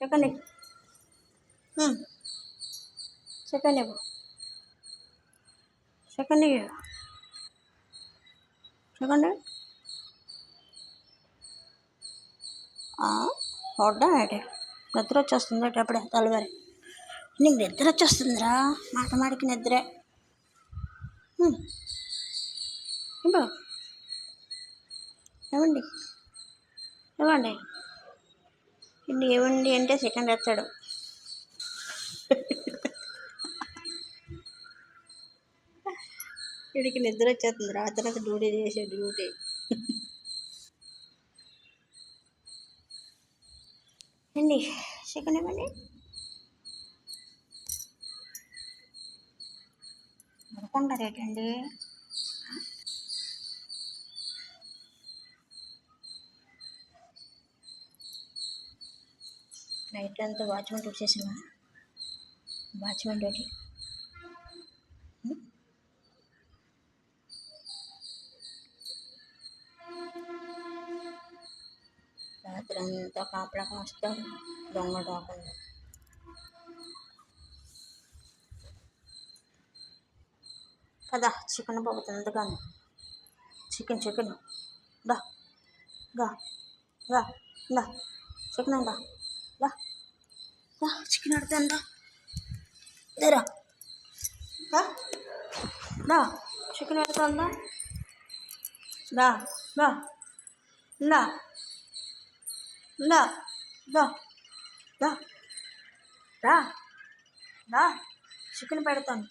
chicken chicken ఇవ్వు chicken chicken చూడ్డం ఏంటి నిద్ర వచ్చేస్తుంది అప్పుడే తలవారి నీకు నిద్ర వచ్చేస్తుందిరా మాటమాడికి నిద్రే ఇవ్వు ఇవ్వండి ఇవ్వండి ఇండి ఇవ్వండి అంటే చికెన్ తెస్తాడు వీడికి నిద్ర వచ్చేస్తుంది రాత్రి డ్యూటీ చేసే డ్యూటీ అండి చికెన్ ఇవ్వండి పడుకుంటారు ఏంటండి నైట్ అంతా వాచ్మెన్ డ్యూటీ చేసినా వాచ్మెన్ డ్యూటీ రాత్రి అంతా కాపలా కాస్తారు దొంగ రాకుండా కదా చికెన్ పోతుంది కానీ చికెన్ దా దా దా దా చికెన్ దా దా దా చికెన్ ఆడుతుందా దేరా దా చికెన్ ఆడుతుందా దా దా దా దా దా దా రా దా చికెన్ పెడతాను